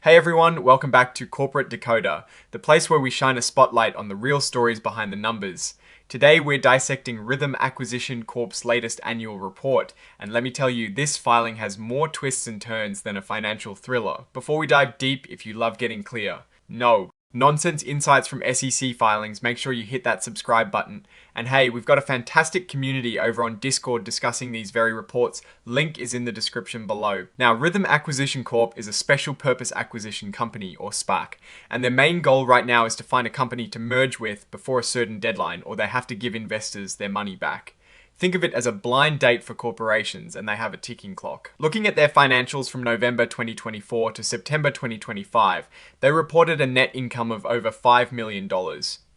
Hey everyone, welcome back to Corporate Decoder, the place where we shine a spotlight on the real stories behind the numbers. Today we're dissecting Rithm Acquisition Corp's latest annual report, and let me tell you, this filing has more twists and turns than a financial thriller. Before we dive deep, if you love getting clear, no nonsense insights from SEC filings, make sure you hit that subscribe button. And hey, we've got a fantastic community over on Discord discussing these very reports. Link is in the description below. Now, Rithm Acquisition Corp is a special purpose acquisition company, or SPAC, and their main goal right now is to find a company to merge with before a certain deadline, or they have to give investors their money back. Think of it as a blind date for corporations, and they have a ticking clock. Looking at their financials from November 2024 to September 2025, they reported a net income of over $5 million.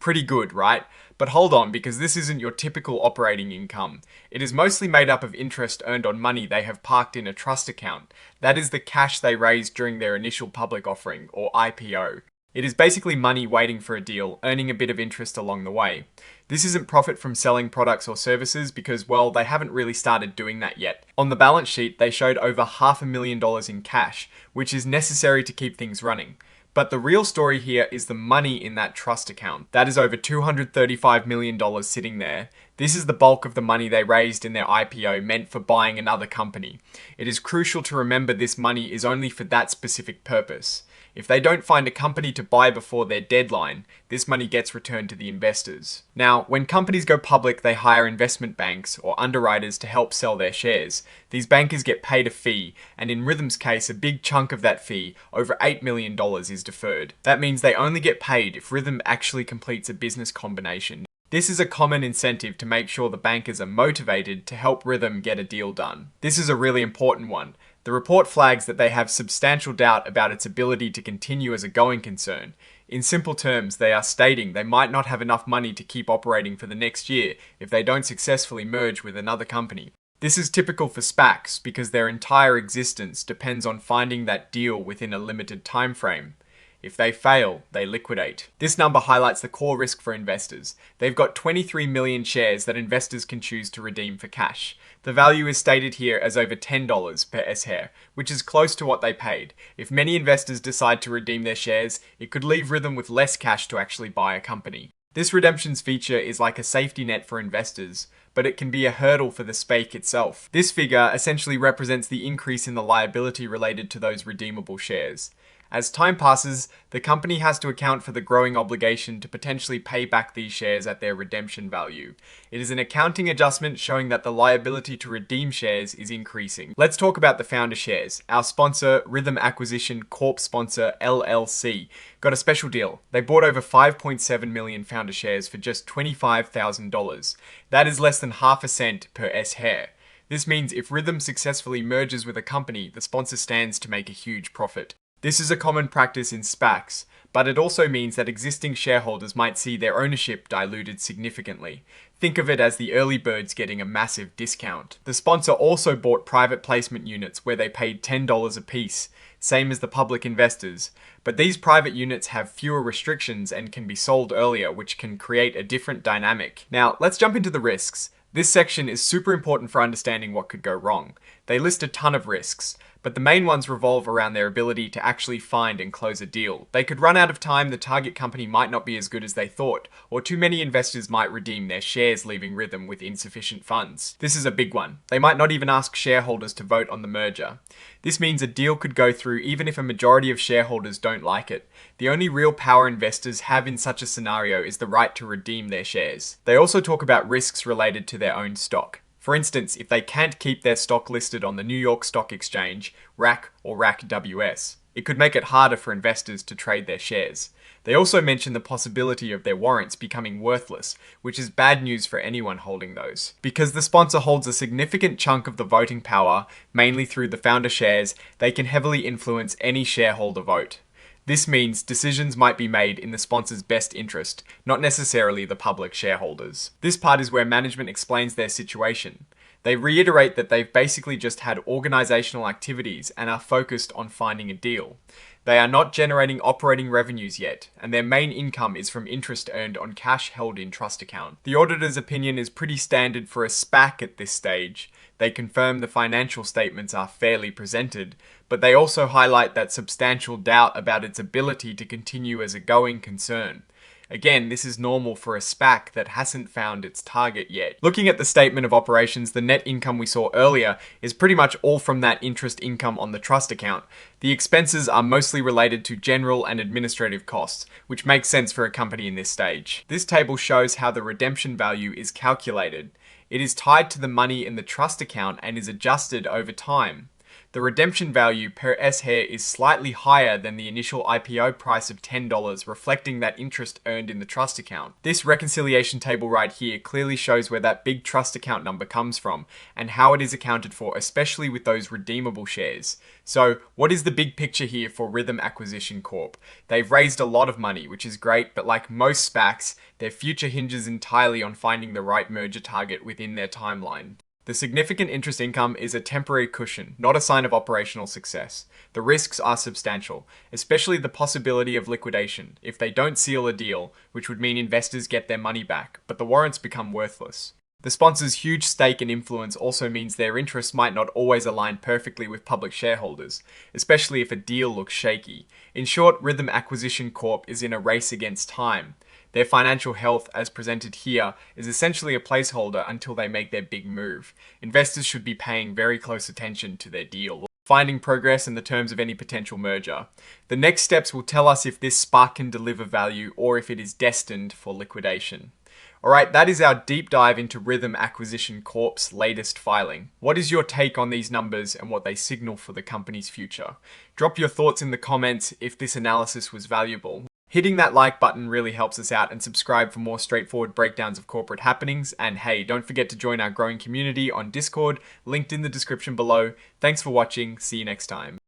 Pretty good, right? But hold on, because this isn't your typical operating income. It is mostly made up of interest earned on money they have parked in a trust account. That is the cash they raised during their initial public offering, or IPO. It is basically money waiting for a deal, earning a bit of interest along the way. This isn't profit from selling products or services because, well, they haven't really started doing that yet. On the balance sheet, they showed over $500,000 in cash, which is necessary to keep things running. But the real story here is the money in that trust account. That is over $235 million sitting there. This is the bulk of the money they raised in their IPO meant for buying another company. It is crucial to remember this money is only for that specific purpose. If they don't find a company to buy before their deadline, this money gets returned to the investors. Now, when companies go public, they hire investment banks or underwriters to help sell their shares. These bankers get paid a fee, and in Rithm's case, a big chunk of that fee, over $8 million, is deferred. That means they only get paid if Rithm actually completes a business combination. This is a common incentive to make sure the bankers are motivated to help Rithm get a deal done. This is a really important one. The report flags that they have substantial doubt about its ability to continue as a going concern. In simple terms, they are stating they might not have enough money to keep operating for the next year if they don't successfully merge with another company. This is typical for SPACs because their entire existence depends on finding that deal within a limited time frame. If they fail, they liquidate. This number highlights the core risk for investors. They've got 23 million shares that investors can choose to redeem for cash. The value is stated here as over $10 per share, which is close to what they paid. If many investors decide to redeem their shares, it could leave Rithm with less cash to actually buy a company. This redemptions feature is like a safety net for investors, but it can be a hurdle for the SPAC itself. This figure essentially represents the increase in the liability related to those redeemable shares. As time passes, the company has to account for the growing obligation to potentially pay back these shares at their redemption value. It is an accounting adjustment showing that the liability to redeem shares is increasing. Let's talk about the founder shares. Our sponsor, Rithm Acquisition Corp sponsor LLC, got a special deal. They bought over 5.7 million founder shares for just $25,000. That is less than half a cent per share. This means if Rithm successfully merges with a company, the sponsor stands to make a huge profit. This is a common practice in SPACs, but it also means that existing shareholders might see their ownership diluted significantly. Think of it as the early birds getting a massive discount. The sponsor also bought private placement units where they paid $10 a piece, same as the public investors. But these private units have fewer restrictions and can be sold earlier, which can create a different dynamic. Now, let's jump into the risks. This section is super important for understanding what could go wrong. They list a ton of risks, but the main ones revolve around their ability to actually find and close a deal. They could run out of time, the target company might not be as good as they thought, or too many investors might redeem their shares, leaving Rithm with insufficient funds. This is a big one. They might not even ask shareholders to vote on the merger. This means a deal could go through even if a majority of shareholders don't like it. The only real power investors have in such a scenario is the right to redeem their shares. They also talk about risks related to their own stock. For instance, if they can't keep their stock listed on the New York Stock Exchange, RAC or RACWS, it could make it harder for investors to trade their shares. They also mention the possibility of their warrants becoming worthless, which is bad news for anyone holding those. Because the sponsor holds a significant chunk of the voting power, mainly through the founder shares, they can heavily influence any shareholder vote. This means decisions might be made in the sponsor's best interest, not necessarily the public shareholders. This part is where management explains their situation. They reiterate that they've basically just had organizational activities and are focused on finding a deal. They are not generating operating revenues yet, and their main income is from interest earned on cash held in trust account. The auditor's opinion is pretty standard for a SPAC at this stage. They confirm the financial statements are fairly presented, but they also highlight that substantial doubt about its ability to continue as a going concern. Again, this is normal for a SPAC that hasn't found its target yet. Looking at the statement of operations, the net income we saw earlier is pretty much all from that interest income on the trust account. The expenses are mostly related to general and administrative costs, which makes sense for a company in this stage. This table shows how the redemption value is calculated. It is tied to the money in the trust account and is adjusted over time. The redemption value per S-share is slightly higher than the initial IPO price of $10, reflecting that interest earned in the trust account. This reconciliation table right here clearly shows where that big trust account number comes from and how it is accounted for, especially with those redeemable shares. So, what is the big picture here for Rithm Accession Corp? They've raised a lot of money, which is great, but like most SPACs, their future hinges entirely on finding the right merger target within their timeline. The significant interest income is a temporary cushion, not a sign of operational success. The risks are substantial, especially the possibility of liquidation if they don't seal a deal, which would mean investors get their money back, but the warrants become worthless. The sponsor's huge stake and influence also means their interests might not always align perfectly with public shareholders, especially if a deal looks shaky. In short, Rithm Accession Corp is in a race against time. Their financial health, as presented here, is essentially a placeholder until they make their big move. Investors should be paying very close attention to their deal, finding progress and the terms of any potential merger. The next steps will tell us if this SPAC can deliver value or if it is destined for liquidation. Alright, that is our deep dive into Rithm Accession Corp's latest filing. What is your take on these numbers and what they signal for the company's future? Drop your thoughts in the comments if this analysis was valuable. Hitting that like button really helps us out, and subscribe for more straightforward breakdowns of corporate happenings. And hey, don't forget to join our growing community on Discord, linked in the description below. Thanks for watching, see you next time.